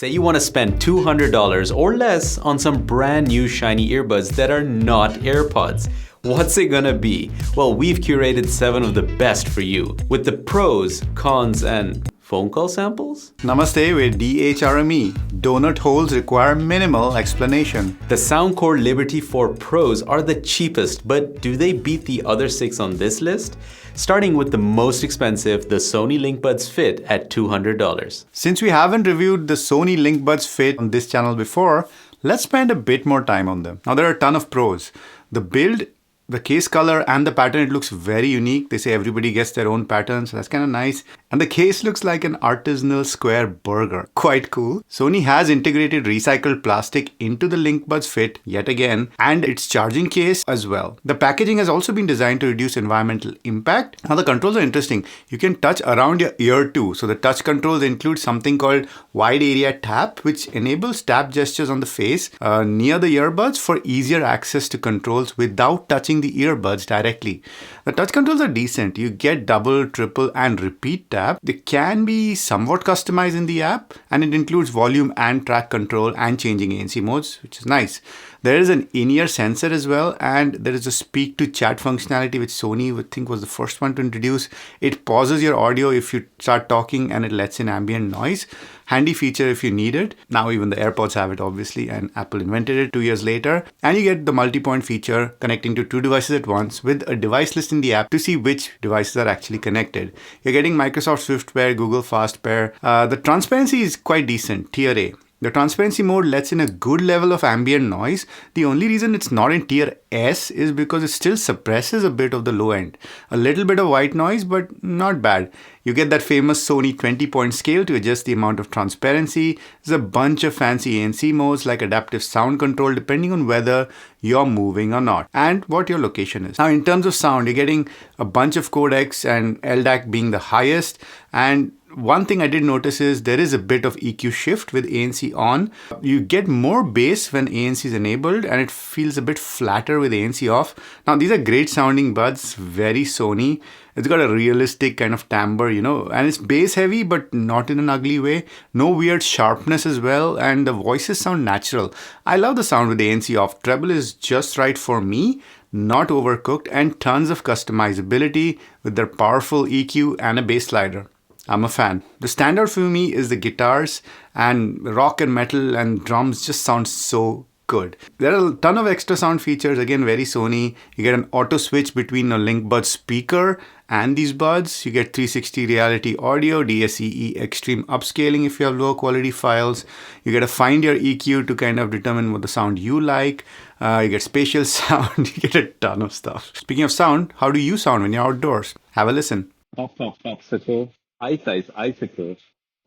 Say you want to spend $200 or less on some brand new shiny earbuds that are not AirPods. What's it gonna be? Well, we've curated 7 of the best for you, with the pros, cons, and phone call samples? Namaste, we're DHRME. Donut holes require minimal explanation. The Soundcore Liberty 4 Pros are the cheapest, but do they beat the other 6 on this list? Starting with the most expensive, the Sony LinkBuds Fit at $200. Since we haven't reviewed the Sony LinkBuds Fit on this channel before, let's spend a bit more time on them. Now there are a ton of pros. The build, the case color and the pattern, it looks very unique. They say everybody gets their own pattern, so that's kind of nice. And the case looks like an artisanal square burger. Quite cool. Sony has integrated recycled plastic into the LinkBuds Fit yet again, and its charging case as well. The packaging has also been designed to reduce environmental impact. Now the controls are interesting. You can touch around your ear too. So the touch controls include something called wide area tap, which enables tap gestures on the face near the earbuds for easier access to controls without touching the earbuds directly. The touch controls are decent. You get double, triple and repeat tap. They can be somewhat customized in the app, and it includes volume and track control and changing ANC modes, which is nice. There is an in-ear sensor as well, and there is a speak to chat functionality which Sony would think was the first one to introduce. It pauses your audio if you start talking and it lets in ambient noise. Handy feature if you need it. Now even the Airpods have it obviously, and Apple invented it 2 years later. And you get the multi-point feature connecting to 2 devices at once with a device list in the app to see which devices are actually connected. You're getting Microsoft Swift Pair, Google Fast Pair. The transparency is quite decent, tier A. The transparency mode lets in a good level of ambient noise. The only reason it's not in tier S is because it still suppresses a bit of the low end. A little bit of white noise, but not bad. You get that famous Sony 20-point scale to adjust the amount of transparency. There's a bunch of fancy ANC modes like adaptive sound control depending on whether you're moving or not and what your location is. Now in terms of sound, you're getting a bunch of codecs and LDAC being the highest, and one thing I did notice is there is a bit of EQ shift with ANC on. You get more bass when ANC is enabled, and it feels a bit flatter with ANC off. Now these are great sounding buds, very Sony. It's got a realistic kind of timbre, and it's bass heavy but not in an ugly way. No weird sharpness as well, and the voices sound natural. I love the sound with the ANC off. Treble is just right for me, not overcooked, and tons of customizability with their powerful EQ and a bass slider. I'm a fan. The standout for me is the guitars, and rock and metal and drums just sound so good. There are a ton of extra sound features, again very Sony. You get an auto switch between a LinkBuds speaker and these buds. You get 360 reality audio, DSEE extreme upscaling if you have low quality files. You get a find your EQ to kind of determine what the sound you like. You get spatial sound. You get a ton of stuff. Speaking of sound, how do you sound when you're outdoors? Have a listen. Popsicle. Ice, icicle.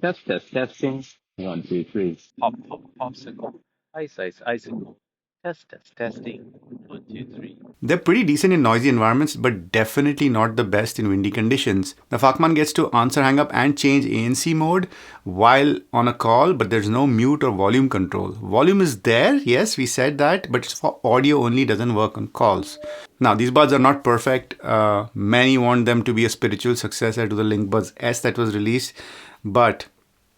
Testing. 1, 2, 3. Popsicle. Ice, icicle. Testing. 1, 2, 3. They're pretty decent in noisy environments, but definitely not the best in windy conditions. The Fakman gets to answer, hang up and change ANC mode while on a call, but there's no mute or volume control. Volume is there, yes, we said that, but it's for audio only, doesn't work on calls. Now, these buds are not perfect. Many want them to be a spiritual successor to the LinkBuds S that was released, but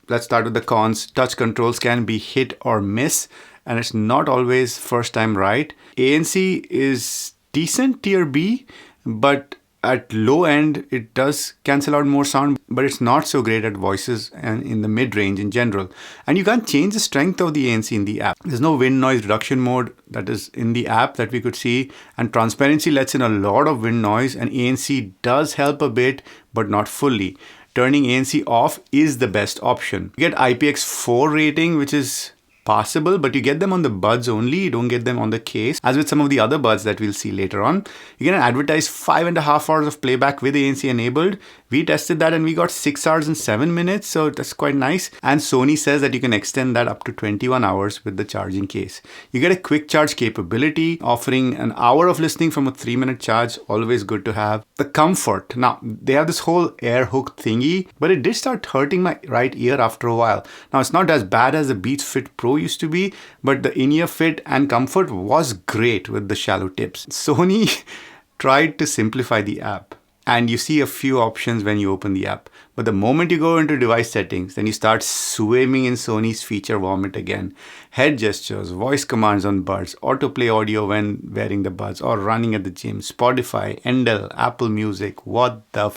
let's start with the cons. Touch controls can be hit or miss, and it's not always first time right. ANC is decent tier B, but at low end, it does cancel out more sound, but it's not so great at voices and in the mid-range in general. And you can't change the strength of the ANC in the app. There's no wind noise reduction mode that is in the app that we could see, and transparency lets in a lot of wind noise, and ANC does help a bit, but not fully. Turning ANC off is the best option. You get IPX4 rating, which is passable, but you get them on the buds only. You don't get them on the case, as with some of the other buds that we'll see later on. You get an advertised 5.5 hours of playback with ANC enabled. We tested that and we got 6 hours and 7 minutes, so that's quite nice. And Sony says that you can extend that up to 21 hours with the charging case. You get a quick charge capability, offering an hour of listening from a 3-minute charge, always good to have. The comfort. Now, they have this whole air hook thingy, but it did start hurting my right ear after a while. Now, it's not as bad as the Beats Fit Pro used to be, but the in-ear fit and comfort was great with the shallow tips. Sony tried to simplify the app. and you see a few options when you open the app. But the moment you go into device settings, then you start swimming in Sony's feature vomit again. Head gestures, voice commands on buds, autoplay audio when wearing the buds or running at the gym, Spotify, Endel, Apple Music, what the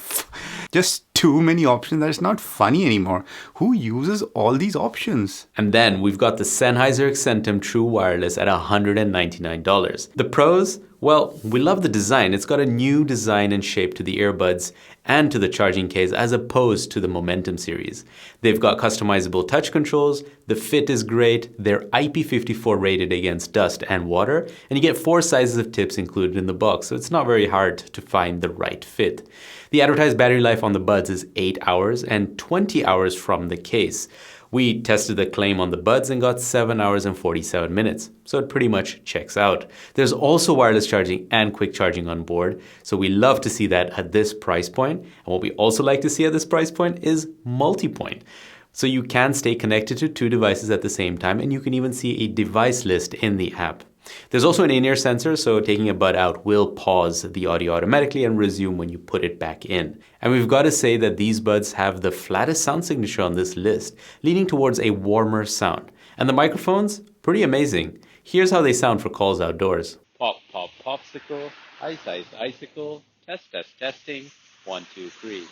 Just too many options that it's not funny anymore. Who uses all these options? And then we've got the Sennheiser Accentum True Wireless at $199. The pros? Well, we love the design. It's got a new design and shape to the earbuds and to the charging case as opposed to the Momentum series. They've got customizable touch controls, the fit is great, they're IP54 rated against dust and water, and you get 4 sizes of tips included in the box, so it's not very hard to find the right fit. The advertised battery life on the buds is 8 hours and 20 hours from the case. We tested the claim on the buds and got 7 hours and 47 minutes, so it pretty much checks out. There's also wireless charging and quick charging on board, so we love to see that at this price point. And what we also like to see at this price point is multi-point. So you can stay connected to 2 devices at the same time, and you can even see a device list in the app. There's also an in-ear sensor, so taking a bud out will pause the audio automatically and resume when you put it back in. And we've got to say that these buds have the flattest sound signature on this list, leaning towards a warmer sound. And the microphones, pretty amazing. Here's how they sound for calls outdoors. Pop, pop, popsicle. Ice, ice, icicle. Test, test, testing. 1, 2, 3.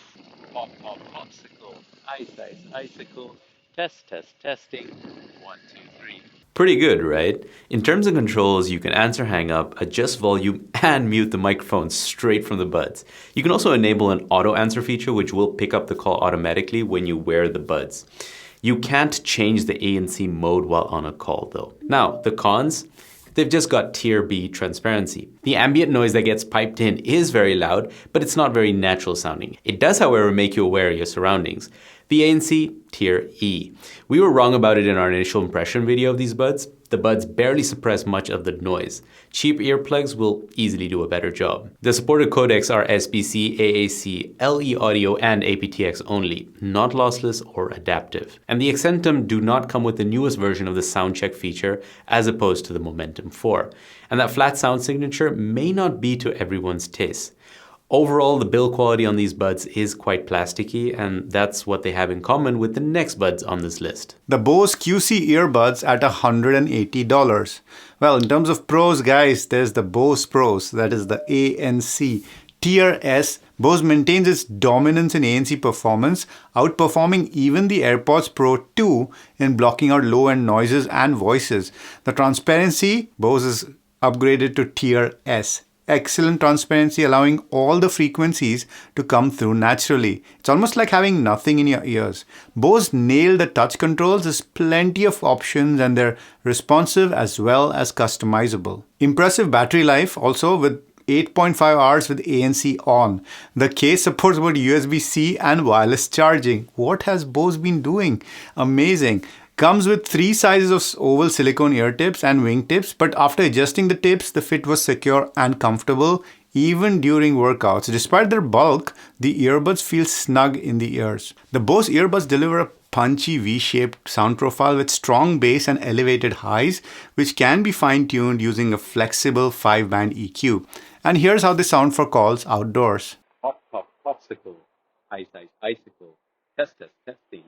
Pop, pop, popsicle. Ice, ice, icicle. Test, test, testing. 1, 2, 3. Pretty good, right? In terms of controls, you can answer hang up, adjust volume, and mute the microphone straight from the buds. You can also enable an auto answer feature, which will pick up the call automatically when you wear the buds. You can't change the ANC mode while on a call though. Now, the cons? They've just got Tier B transparency. The ambient noise that gets piped in is very loud, but it's not very natural sounding. It does, however, make you aware of your surroundings. The ANC, Tier E. We were wrong about it in our initial impression video of these buds. The buds barely suppress much of the noise. Cheap earplugs will easily do a better job. The supported codecs are SBC, AAC, LE audio, and aptX only, not lossless or adaptive. And the Accentum do not come with the newest version of the sound check feature as opposed to the Momentum 4. And that flat sound signature may not be to everyone's taste. Overall, the build quality on these buds is quite plasticky, and that's what they have in common with the next buds on this list. The Bose QC earbuds at $180. Well, in terms of pros, guys, there's the Bose Pros, that is the ANC. Tier S, Bose maintains its dominance in ANC performance, outperforming even the Airpods Pro 2 in blocking out low-end noises and voices. The transparency, Bose is upgraded to Tier S. Excellent transparency, allowing all the frequencies to come through naturally. It's almost like having nothing in your ears. Bose nailed the touch controls. There's plenty of options and they're responsive as well as customizable. Impressive battery life also with 8.5 hours with ANC on. The case supports both USB-C and wireless charging. What has Bose been doing? Amazing. Comes with 3 sizes of oval silicone ear tips and wing tips, but after adjusting the tips, the fit was secure and comfortable even during workouts. Despite their bulk, the earbuds feel snug in the ears. The Bose earbuds deliver a punchy V-shaped sound profile with strong bass and elevated highs, which can be fine-tuned using a flexible 5-band EQ. And here's how they sound for calls outdoors. Pop, pop, popsicle. Ice, ice, icicle. Test, test, testing.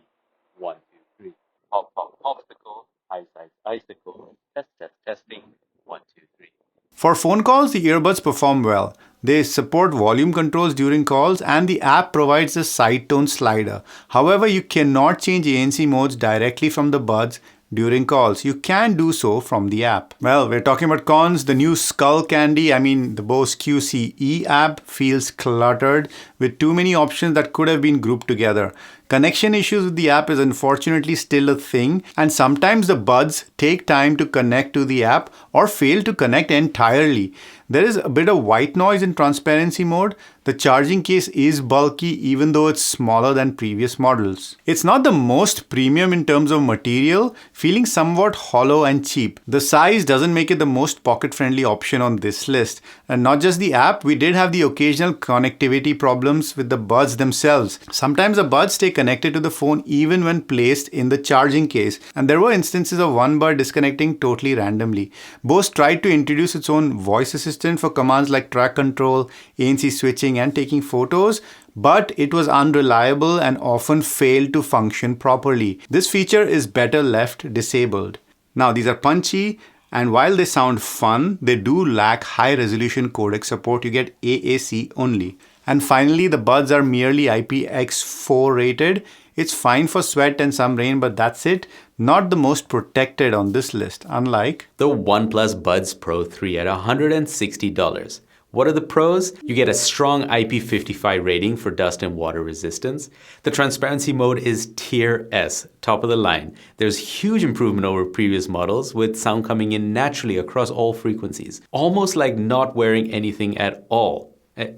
1, 2, 3. Pop, pop, popsicle. Ice, ice, icicle. Test, test, testing. 1, 2, 3. For phone calls, the earbuds perform well. They support volume controls during calls and the app provides a side tone slider. However, you cannot change ANC modes directly from the buds during calls. You can do so from the app. Well, we're talking about cons. The new Skull Candy, the Bose QCE app feels cluttered with too many options that could have been grouped together. Connection issues with the app is unfortunately still a thing, and sometimes the buds take time to connect to the app or fail to connect entirely. There is a bit of white noise in transparency mode. The charging case is bulky even though it's smaller than previous models. It's not the most premium in terms of material, feeling somewhat hollow and cheap. The size doesn't make it the most pocket-friendly option on this list. And not just the app, we did have the occasional connectivity problems with the buds themselves. Sometimes the buds stay connected to the phone even when placed in the charging case, and there were instances of one bud disconnecting totally randomly. Bose tried to introduce its own voice assistant for commands like track control, ANC switching, and taking photos, but it was unreliable and often failed to function properly. This feature is better left disabled. Now, these are punchy, and while they sound fun, they do lack high resolution codec support. You get AAC only. And finally, the buds are merely IPX4 rated. It's fine for sweat and some rain, but that's it. Not the most protected on this list, unlike the OnePlus Buds Pro 3 at $160. What are the pros? You get a strong IP55 rating for dust and water resistance. The transparency mode is tier S, top of the line. There's huge improvement over previous models with sound coming in naturally across all frequencies. Almost like not wearing anything at all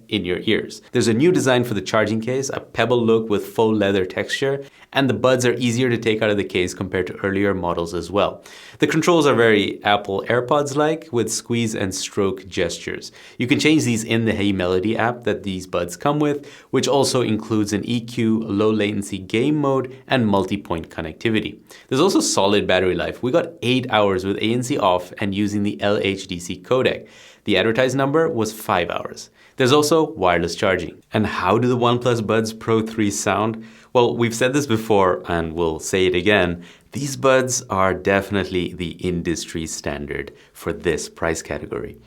in your ears. There's a new design for the charging case, a pebble look with faux leather texture, and the buds are easier to take out of the case compared to earlier models as well. The controls are very Apple Airpods-like with squeeze and stroke gestures. You can change these in the Hey Melody app that these buds come with, which also includes an EQ, low latency game mode, and multi-point connectivity. There's also solid battery life. We got 8 hours with ANC off and using the LHDC codec. The advertised number was 5 hours. There's also wireless charging. And how do the OnePlus Buds Pro 3 sound? Well, we've said this before and we'll say it again. These buds are definitely the industry standard for this price category.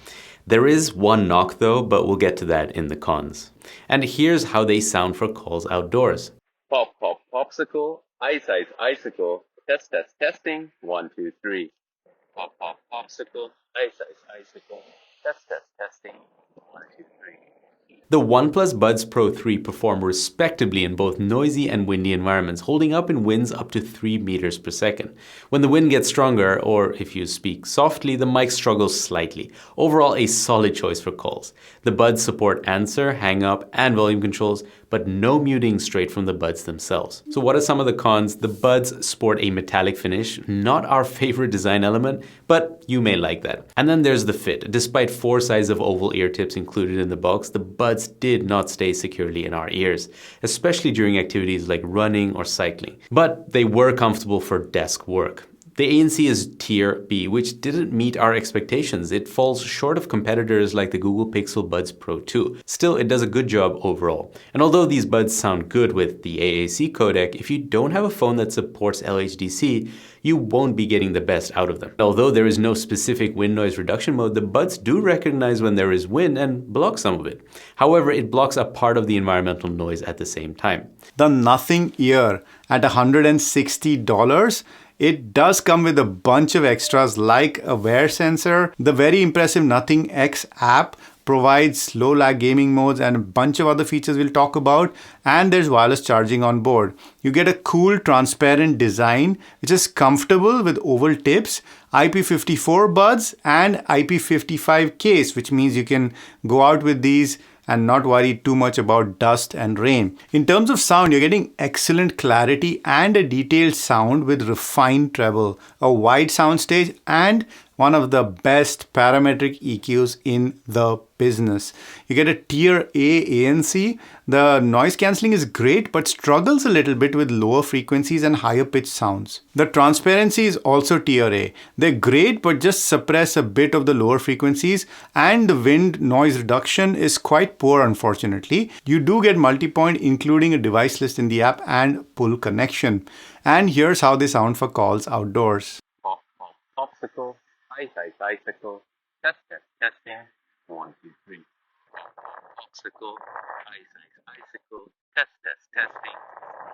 There is one knock though, but we'll get to that in the cons. And here's how they sound for calls outdoors. Pop, pop, popsicle, ice, ice, icicle, test, test, testing, 1, 2, 3. Pop, pop, popsicle, ice, ice, icicle, test, test, testing, 1, 2, 3. The OnePlus Buds Pro 3 perform respectably in both noisy and windy environments, holding up in winds up to 3 meters per second. When the wind gets stronger, or if you speak softly, the mic struggles slightly. Overall, a solid choice for calls. The buds support answer, hang up, and volume controls, but no muting straight from the buds themselves. So what are some of the cons? The buds sport a metallic finish, not our favorite design element, but you may like that. And then there's the fit. Despite 4 sizes of oval ear tips included in the box, the buds did not stay securely in our ears, especially during activities like running or cycling. But they were comfortable for desk work. The ANC is tier B, which didn't meet our expectations. It falls short of competitors like the Google Pixel Buds Pro 2. Still, it does a good job overall. And although these buds sound good with the AAC codec, if you don't have a phone that supports LHDC, you won't be getting the best out of them. Although there is no specific wind noise reduction mode, the buds do recognize when there is wind and block some of it. However, it blocks a part of the environmental noise at the same time. the Nothing Ear at $160. It does come with a bunch of extras like a wear sensor. The very impressive Nothing X app provides low lag gaming modes and a bunch of other features we'll talk about, and there's wireless charging on board. You get a cool transparent design which is comfortable with oval tips, IP54 buds and IP55 case, which means you can go out with these and not worry too much about dust and rain. In terms of sound, you're getting excellent clarity and a detailed sound with refined treble, a wide soundstage, and one of the best parametric EQs in the business. You get a tier A ANC. The noise cancelling is great but struggles a little bit with lower frequencies and higher pitched sounds. The transparency is also tier A. They're great but just suppress a bit of the lower frequencies, and the wind noise reduction is quite poor unfortunately. You do get multi-point including a device list in the app and pull connection. And here's how they sound for calls outdoors. Pop, pop, popsicle, ice, ice, icicle, test, test, testing, 1, 2, 3. Popsicle, ice, ice, icicle, test, test, testing,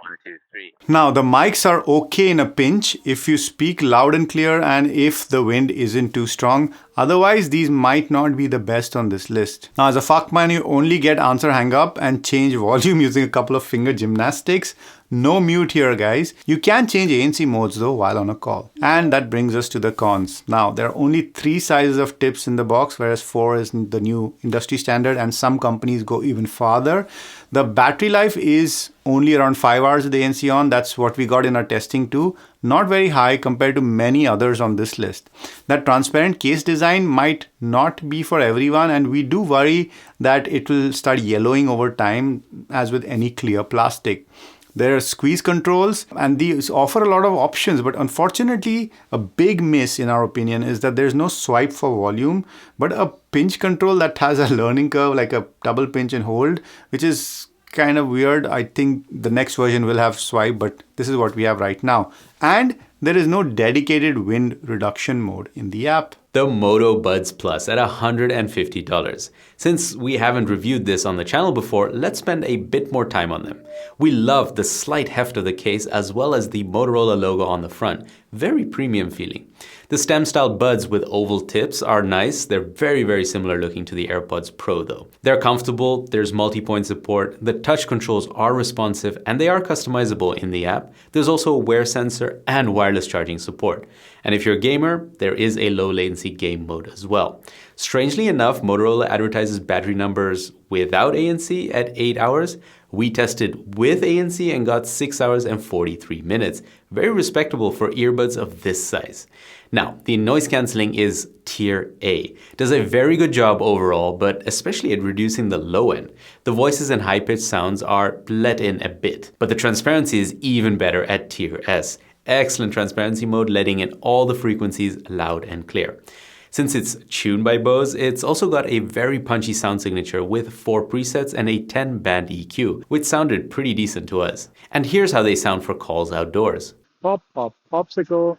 1, 2, 3. Now the mics are okay in a pinch if you speak loud and clear and if the wind isn't too strong. Otherwise, these might not be the best on this list. Now as a fuckman, you only get answer hang up and change volume using a couple of finger gymnastics. No mute here guys. You can change ANC modes though while on a call. And that brings us to the cons. Now there are only 3 sizes of tips in the box, whereas 4 is the new industry standard and some companies go even farther. The battery life is only around 5 hours with the ANC on. That's what we got in our testing too. Not very high compared to many others on this list. That transparent case design might not be for everyone, and we do worry that it will start yellowing over time as with any clear plastic. There are squeeze controls and these offer a lot of options, but unfortunately, a big miss in our opinion is that there's no swipe for volume, but a pinch control that has a learning curve like a double pinch and hold, which is kind of weird. I think the next version will have swipe, but this is what we have right now. And there is no dedicated wind reduction mode in the app. The Moto Buds Plus at $150. Since we haven't reviewed this on the channel before, let's spend a bit more time on them. We love the slight heft of the case as well as the Motorola logo on the front. Very premium feeling. The stem style buds with oval tips are nice. They're very similar looking to the Airpods Pro though. They're comfortable, there's multi-point support, the touch controls are responsive and they are customizable in the app. There's also a wear sensor and wireless charging support. And if you're a gamer, there is a low latency game mode as well. Strangely enough, Motorola advertises battery numbers without ANC at 8 hours. We tested with ANC and got 6 hours and 43 minutes. Very respectable for earbuds of this size. Now, the noise cancelling is tier A. Does a very good job overall, but especially at reducing the low end. The voices and high-pitched sounds are let in a bit, but the transparency is even better at tier S. Excellent transparency mode, letting in all the frequencies loud and clear. Since it's tuned by Bose, it's also got a very punchy sound signature with 4 presets and a 10-band EQ, which sounded pretty decent to us. And here's how they sound for calls outdoors. Pop, pop, popsicle,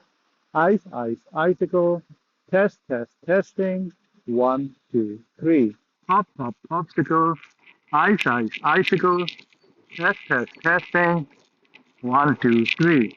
ice, ice, icicle, test, test, testing, 1, 2, 3. Pop, pop, popsicle, ice, ice, icicle, test, test, testing, 1, 2, 3.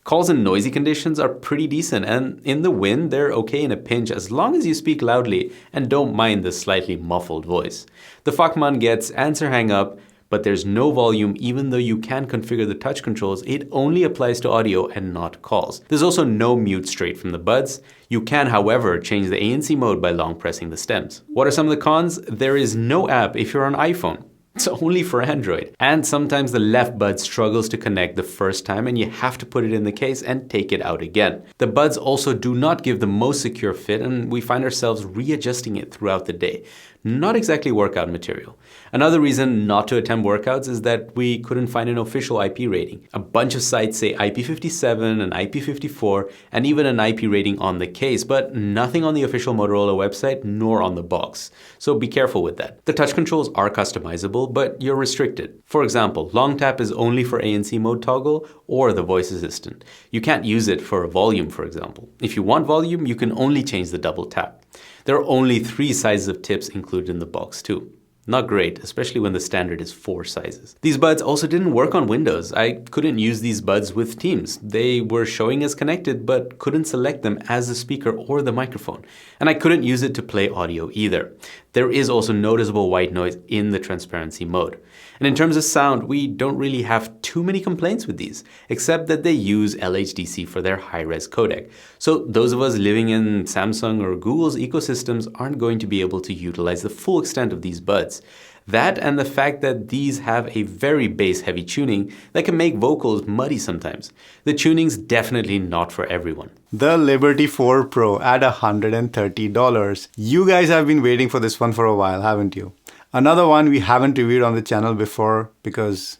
Calls in noisy conditions are pretty decent, and in the wind, they're okay in a pinch as long as you speak loudly and don't mind the slightly muffled voice. The Fachmann gets answer hang up, but there's no volume even though you can configure the touch controls. It only applies to audio and not calls. There's also no mute straight from the buds. You can, however, change the ANC mode by long pressing the stems. What are some of the cons? There is no app if you're on iPhone. It's only for Android. And sometimes the left bud struggles to connect the first time and you have to put it in the case and take it out again. The buds also do not give the most secure fit and we find ourselves readjusting it throughout the day. Not exactly workout material. Another reason not to attempt workouts is that we couldn't find an official IP rating. A bunch of sites say IP57 and IP54 and even an IP rating on the case, but nothing on the official Motorola website nor on the box. So be careful with that. The touch controls are customizable, but you're restricted. For example, long tap is only for ANC mode toggle or the voice assistant. You can't use it for volume, for example. If you want volume, you can only change the double tap. There are only 3 sizes of tips included in the box too. Not great, especially when the standard is 4 sizes. These buds also didn't work on Windows. I couldn't use these buds with Teams. They were showing as connected, but couldn't select them as the speaker or the microphone. And I couldn't use it to play audio either. There is also noticeable white noise in the transparency mode. And in terms of sound, we don't really have too many complaints with these, except that they use LHDC for their high-res codec. So those of us living in Samsung or Google's ecosystems aren't going to be able to utilize the full extent of these buds. That and the fact that these have a very bass-heavy tuning that can make vocals muddy sometimes. The tuning's definitely not for everyone. The Liberty 4 Pro at $130. You guys have been waiting for this one for a while, haven't you? Another one we haven't reviewed on the channel before because,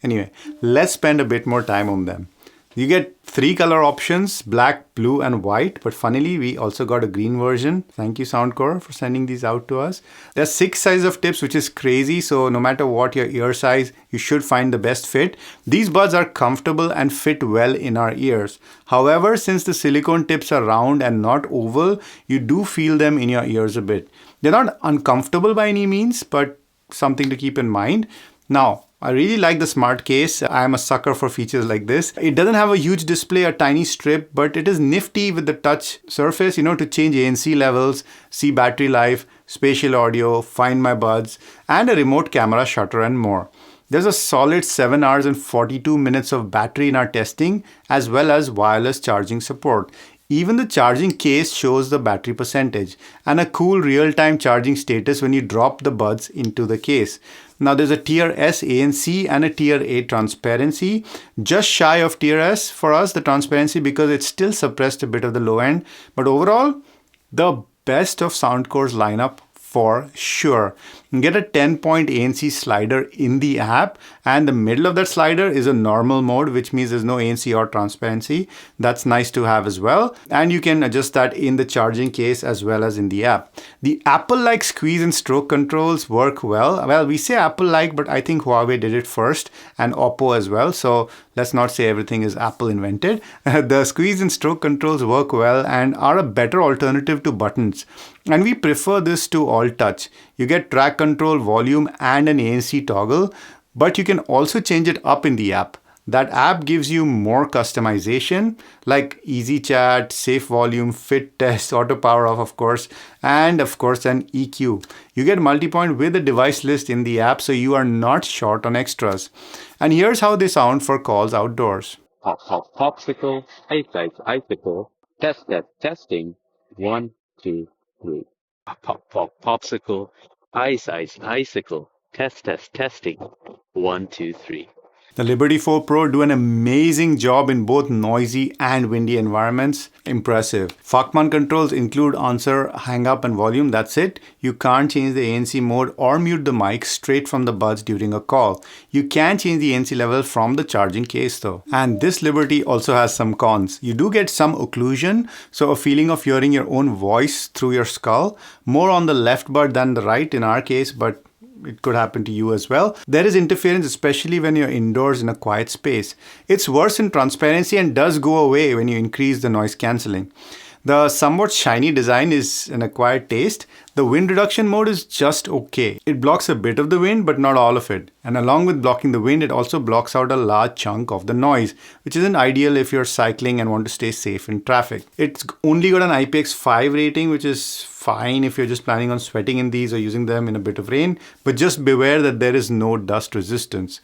anyway, let's spend a bit more time on them. You get 3 color options, black, blue and white, but funnily we also got a green version. Thank you Soundcore for sending these out to us. There's 6 sizes of tips, which is crazy, so no matter what your ear size, you should find the best fit. These buds are comfortable and fit well in our ears. However, since the silicone tips are round and not oval, you do feel them in your ears a bit. They're not uncomfortable by any means, but something to keep in mind. Now, I really like the smart case. I am a sucker for features like this. It doesn't have a huge display, a tiny strip, but it is nifty with the touch surface, to change ANC levels, see battery life, spatial audio, find my buds, and a remote camera shutter and more. There's a solid 7 hours and 42 minutes of battery in our testing, as well as wireless charging support. Even the charging case shows the battery percentage and a cool real-time charging status when you drop the buds into the case. Now there's a tier S ANC and a tier A transparency. Just shy of tier S for us, the transparency, because it's still suppressed a bit of the low end. But overall, the best of Soundcore's lineup for sure. You get a 10-point ANC slider in the app, and the middle of that slider is a normal mode, which means there's no ANC or transparency. That's nice to have as well. And you can adjust that in the charging case as well as in the app. The Apple-like squeeze and stroke controls work well. Well, we say Apple-like, but I think Huawei did it first and Oppo as well. So let's not say everything is Apple invented. The squeeze and stroke controls work well and are a better alternative to buttons. And we prefer this to all touch. You get track control, volume, and an ANC toggle, but you can also change it up in the app. That app gives you more customization like easy chat, safe volume, fit test, auto power off of course, and of course an EQ. You get multi-point with a device list in the app, so you are not short on extras. And here's how they sound for calls outdoors. Pop, pop, popsicle, ice, ice, icicle, test, test, testing, 1, 2, 3. Pop, pop, pop, popsicle, ice, ice, icicle, test, test, testing, 1, 2, 3. The Liberty 4 Pro do an amazing job in both noisy and windy environments. Impressive. Fachmann controls include answer, hang up, and volume. That's it. You can't change the ANC mode or mute the mic straight from the buds during a call. You can change the ANC level from the charging case though. And this Liberty also has some cons. You do get some occlusion, so a feeling of hearing your own voice through your skull. More on the left bud than the right in our case, but it could happen to you as well. There is interference, especially when you're indoors in a quiet space. It's worse in transparency and does go away when you increase the noise cancelling. The somewhat shiny design is an acquired taste. The wind reduction mode is just okay. It blocks a bit of the wind, but not all of it. And along with blocking the wind, it also blocks out a large chunk of the noise, which isn't ideal if you're cycling and want to stay safe in traffic. It's only got an IPX5 rating, which is fine if you're just planning on sweating in these or using them in a bit of rain, but just beware that there is no dust resistance.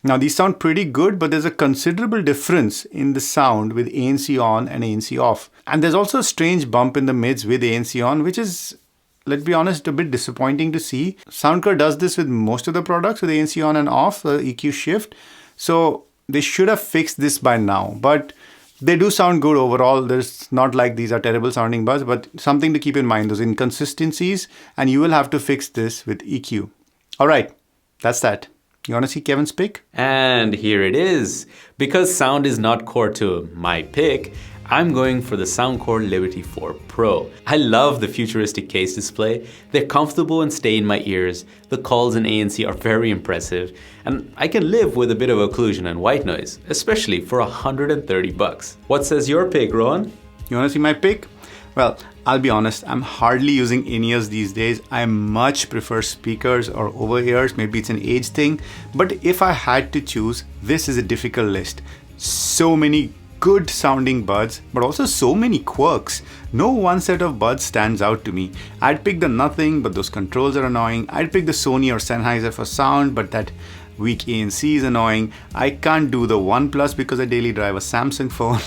Now these sound pretty good, but there's a considerable difference in the sound with ANC on and ANC off. And there's also a strange bump in the mids with ANC on, which is, let's be honest, a bit disappointing to see. Soundcore does this with most of the products with ANC on and off, the EQ shift. So they should have fixed this by now, but they do sound good overall. There's not like these are terrible sounding buds, but something to keep in mind, those inconsistencies, and you will have to fix this with EQ. All right, that's that. You want to see Kevin's pick? And here it is. Because sound is not core to my pick, I'm going for the Soundcore Liberty 4 Pro. I love the futuristic case display. They're comfortable and stay in my ears. The calls and ANC are very impressive. And I can live with a bit of occlusion and white noise, especially for $130. What says your pick, Rohan? You want to see my pick? Well, I'll be honest, I'm hardly using in-ears these days. I much prefer speakers or over-ears. Maybe it's an age thing. But if I had to choose, this is a difficult list. So many good sounding buds, but also so many quirks. No one set of buds stands out to me. I'd pick the nothing, but those controls are annoying. I'd pick the Sony or Sennheiser for sound, but that weak ANC is annoying. I can't do the OnePlus because I daily drive a Samsung phone.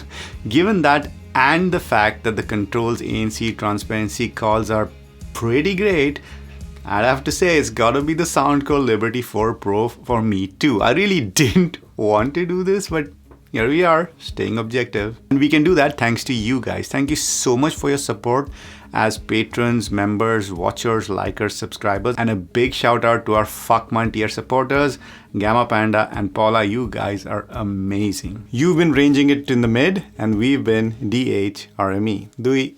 Given that, and the fact that the controls, ANC, transparency calls are pretty great, I'd have to say it's gotta be the Soundcore Liberty 4 Pro for me too. I really didn't want to do this, but here we are, staying objective. And we can do that thanks to you guys. Thank you so much for your support as patrons, members, watchers, likers, subscribers. And a big shout out to our Fachmann tier supporters, Gamma Panda and Paula. You guys are amazing. You've been ranging it in the mid and we've been DHRME. Dui.